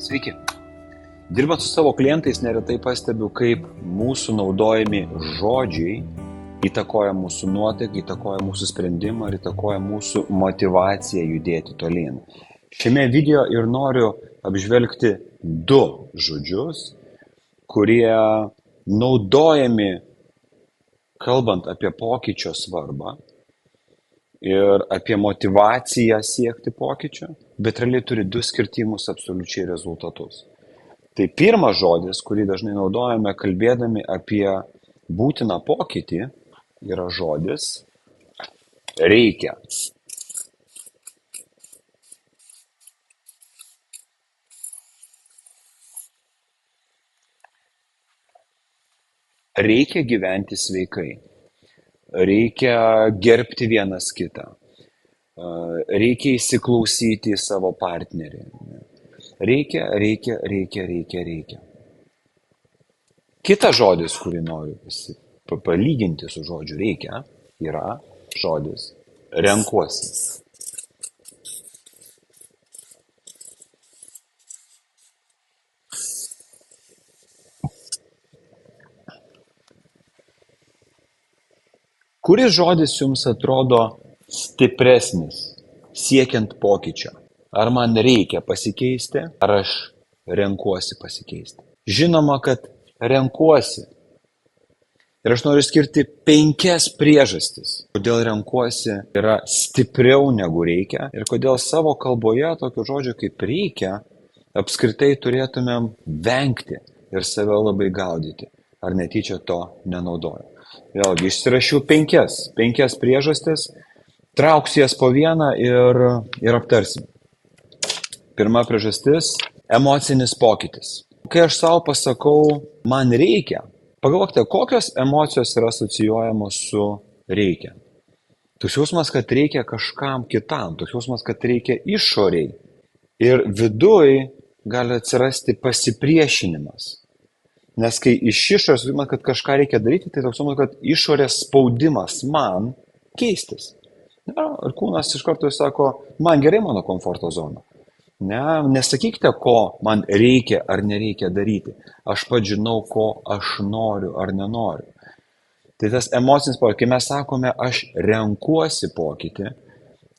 Sveiki. Dirbant su savo klientais neretai pastebiu, kaip mūsų naudojami žodžiai įtakoja mūsų nuotaiką, įtakoja mūsų sprendimą ir įtakoja mūsų motivaciją judėti tolyn. Šiame video ir noriu apžvelgti du žodžius, kurie naudojami kalbant apie pokyčio svarbą ir apie motivaciją siekti pokyčio, bet realiai turi du skirtingus absoliučiai rezultatus. Tai pirmas žodis, kurį dažnai naudojame kalbėdami apie būtiną pokytį, yra žodis reikia. Reikia gyventi sveikai. Reikia gerbti vienas kitą. Reikia įsiklausyti į savo partnerį. Reikia. Kitas žodis, kurį noriu palyginti su žodžiu reikia, yra žodis renkuosi. Kuris žodis jums atrodo stipresnis siekiant pokyčio? Ar man reikia pasikeisti, ar aš renkuosi pasikeisti? Žinoma, kad renkuosi. Ir aš noriu skirti 5 priežastis, kodėl renkuosi yra stipriau negu reikia ir kodėl savo kalboje tokio žodžio kaip reikia apskritai turėtumėm vengti ir save labai gaudyti, ar netyčia to nenaudoju. Vėlgi, išsirašiau 5 priežastis, trauksiu jas po vieną ir aptarsim. Pirma priežastis – emocinis pokytis. Kai aš savo pasakau, man reikia, pagalvokite, kokios emocijos yra asocijuojamos su reikia. Toks jausmas, kad reikia kažkam kitam, toks jausmas, kad reikia išoriai. Ir viduj gali atsirasti pasipriešinimas. Nes kai iš išorės žinoma, kad kažką reikia daryti, tai toks jausmas, kad išorės spaudimas man keistis. Ja, ir kūnas iš karto sako, man gerai mano komforto zona. Nesakykite, ko man reikia ar nereikia daryti. Aš pats žinau, ko aš noriu ar nenoriu. Tai tas emocinis pokytis, kai mes sakome, aš renkuosi pokytį,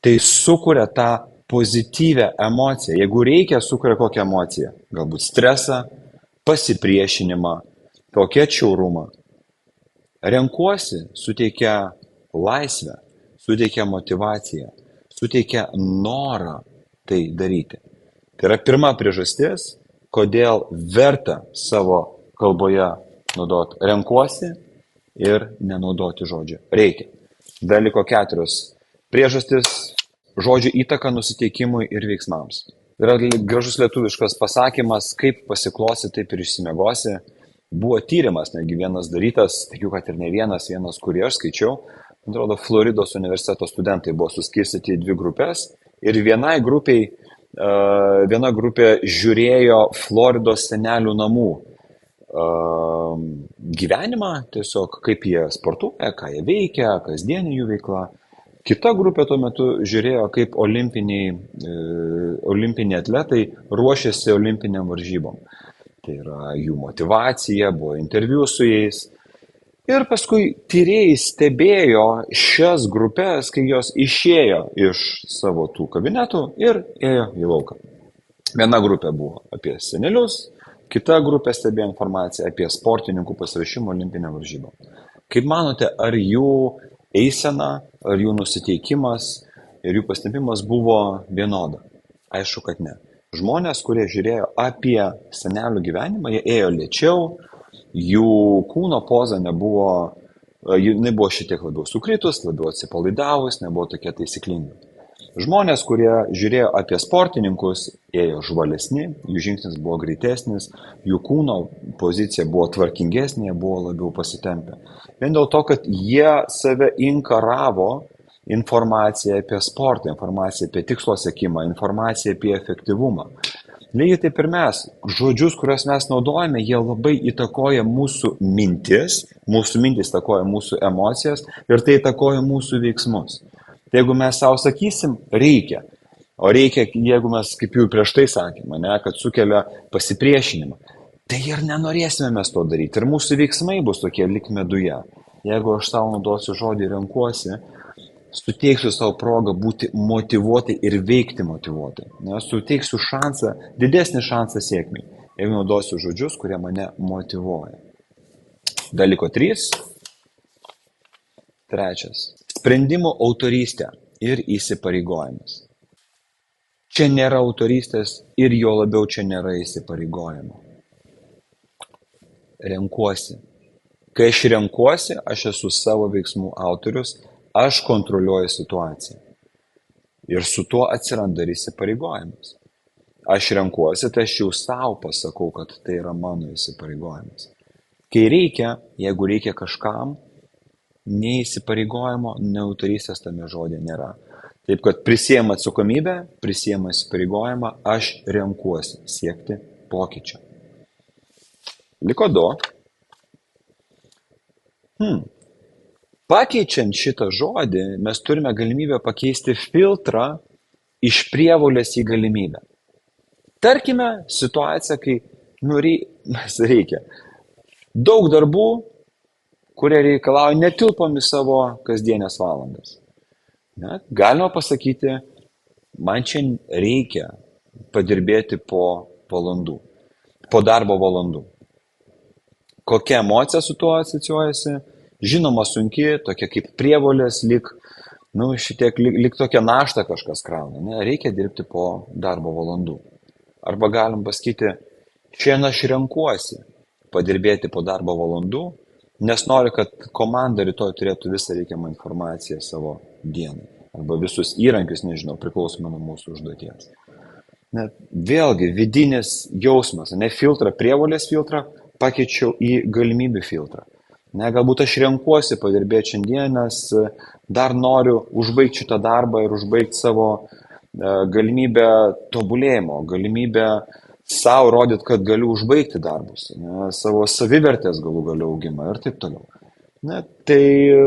tai sukuria tą pozityvę emociją. Jeigu reikia, sukuria kokią emociją? Galbūt stresą, pasipriešinimą, tokį atšiaurumą. Renkuosi suteikia laisvę, suteikia motyvaciją, suteikia norą tai daryti. Tai yra pirma priežastis, kodėl verta savo kalboje naudoti renkuosi ir nenaudoti žodžio reikia. Dar liko 4 priežastis žodžių įtaka nusiteikimui ir veiksmams. Yra gražus lietuviškas pasakymas, kaip pasiklosi, taip ir išsimiegosi. Buvo tyrimas, netgi vienas darytas, tikiu, kad ir ne vienas, kurį aš skaičiau. Man atrodo, Floridos universiteto studentai buvo suskirstyti į 2 grupės ir viena grupė žiūrėjo Floridos senelių namų gyvenimą, tiesiog kaip jie sportuoja, ką jie veikia, kasdienė jų veikla. Kita grupė tuo metu žiūrėjo, kaip olimpiniai atletai ruošiasi olimpiniam varžybom. Tai yra jų motyvacija, buvo interviu su jais. Ir paskui tyrėjai stebėjo šias grupės, kai jos išėjo iš savo tų kabinetų ir ėjo į lauką. Viena grupė buvo apie senelius, kita grupė stebėjo informaciją apie sportininkų pasiruošimą olimpiniam varžybom. Kaip manote, ar jų eisena, ar jų nusiteikimas ir jų pastebimas buvo vienoda? Aišku, kad ne. Žmonės, kurie žiūrėjo apie senelių gyvenimą, jie ėjo lėčiau, jų kūno poza nebuvo, jinai buvo šitiek labiau sukritus, labiau atsipalaidavus, nebuvo tokia taisyklinga. Žmonės, kurie žiūrėjo apie sportininkus, ėjo žvalesni, jų žingsnis buvo greitesnis, jų kūno pozicija buvo tvarkingesnė, buvo labiau pasitempę. Vien dėl to, kad jie save inkaravo informaciją apie sportą, informaciją apie tikslo siekimą, informaciją apie efektyvumą. Lygiai taip ir mes, žodžius, kuriuos mes naudojame, jie labai įtakoja mūsų mintis įtakoja mūsų emocijas ir tai įtakoja mūsų veiksmus. Tai jeigu mes savo sakysim reikia, O reikia, jeigu mes, kaip jau prieš tai sakėme, ne, kad sukelia pasipriešinimą, tai ir nenorėsime mes to daryti. Ir mūsų veiksmai bus tokie lik meduje. Jeigu aš savo naudosiu žodį renkuosi, suteiksiu savo progą būti motyvuotai ir veikti motyvuotai. Suteiksiu šansą, didesnį šansą sėkmiai, jeigu naudosiu žodžius, kurie mane motyvuoja. Dalyko 3. Trečias. Sprendimo autorystė ir įsipareigojimas. Čia nėra autorystės ir jo labiau čia nėra įsipareigojimo. Renkuosi. Kai aš renkuosi, aš esu savo veiksmų autorius, aš kontroliuoju situaciją. Ir su tuo atsiranda ir įsipareigojimas. Aš renkuosi, tai aš jau savo pasakau, kad tai yra mano įsipareigojimas. Kai reikia, jeigu reikia kažkam, nei įsipareigojimo, nei autorystės tame žodė nėra. Taip, kad prisiema atsakomybę, prisiema įsipareigojimą, aš renkuosi siekti pokyčio. Liko 2. Pakeičiant šitą žodį, mes turime galimybę pakeisti filtrą iš prievolės į galimybę. Tarkime situaciją, kai mes reikia daug darbų, kurie reikalauja netilpom į savo kasdienės valandas. Ne? Galima pasakyti, man čia reikia padirbėti po darbo valandų. Kokia emocija su tuo asocijuojasi? Žinoma, sunki, tokia kaip prievolės, lyg tokia našta kažkas krauna. Ne? Reikia dirbti po darbo valandų. Arba galim pasakyti, šiandien aš renkuosi padirbėti po darbo valandų, nes noriu, kad komanda rytoj turėtų visą reikiamą informaciją savo dienai. Arba visus įrankius, priklausomai nuo mūsų užduoties. Vėlgi, vidinis jausmas, filtrą, prievolės filtrą pakeičiau į galimybių filtrą. Galbūt aš renkuosi padirbėti šiandien, nes dar noriu užbaigti šitą darbą ir užbaigti savo galimybę tobulėjimo, galimybę savo rodyti, kad galiu užbaigti darbus, savo savivertės galų augimą ir taip toliau. Tai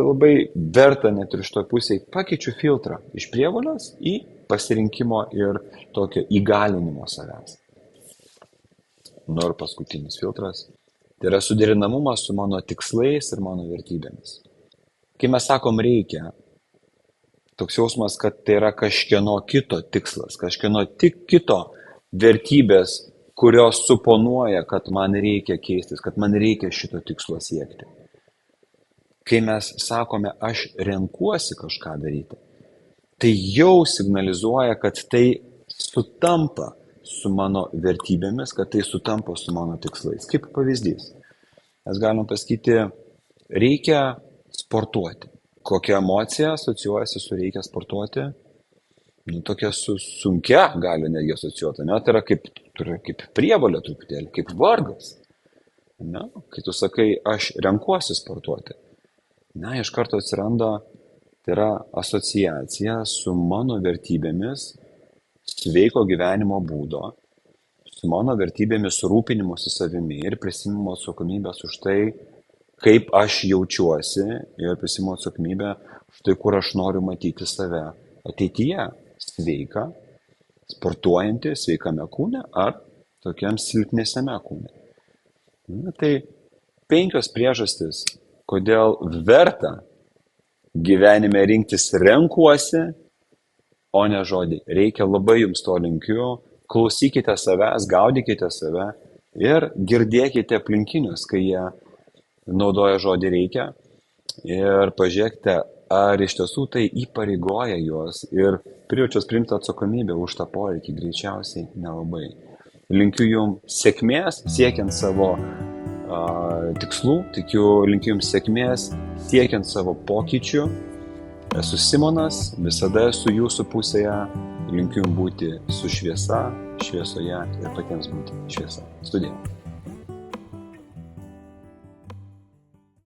labai verta net ir šitoje pusėje pakeičiu filtrą iš prievolės į pasirinkimo ir tokio įgalinimo savęs. Ir paskutinis filtras. Tai yra suderinamumas su mano tikslais ir mano vertybėmis. Kai mes sakom reikia, toks jausmas, kad tai yra kažkieno kito tikslas, kažkieno tik kito vertybės, kurios suponuoja, kad man reikia keistis, kad man reikia šito tikslo siekti. Kai mes sakome, aš renkuosi kažką daryti, tai jau signalizuoja, kad tai sutampa su mano vertybėmis, kad tai sutampa su mano tikslais. Kaip pavyzdys, mes galim pasakyti, reikia sportuoti. Kokia emocija asocijuojasi su reikia sportuoti? Tokia su sunkia gali netgi asocijuoti. Tai yra kaip prievolė truputėlį, kaip vargas. Kai tu sakai, aš renkuosi sportuoti. Iš karto atsiranda, tai yra asociacija su mano vertybėmis, sveiko gyvenimo būdo, su mano vertybėmis rūpinimusi savimi ir prisimimo atsakomybės už tai, kaip aš jaučiuosi ir prisimimo atsakomybę už tai, kur aš noriu matyti save ateityje. Sveika, sportuojantį, sveikame kūne ar tokiam silpnesniame kūne. Tai 5 priežastys, kodėl verta gyvenime rinktis renkuosi, o ne žodį. Reikia, labai jums to linkiu. Klausykite savęs, gaudykite save ir girdėkite aplinkinius, kai jie naudoja žodį reikia. Ir pažiūrėkite, ar iš tiesų tai įpareigoja juos ir priverčia priimti atsakomybę už tą poreikį, greičiausiai nelabai. Linkiu jums sėkmės siekiant savo tikslų, linkiu jums sėkmės siekiant savo pokyčių. Esu Simonas, visada esu jūsų pusėje, linkiu jums būti su šviesa, šviesoje ir patiems būti šviesa. Sudie.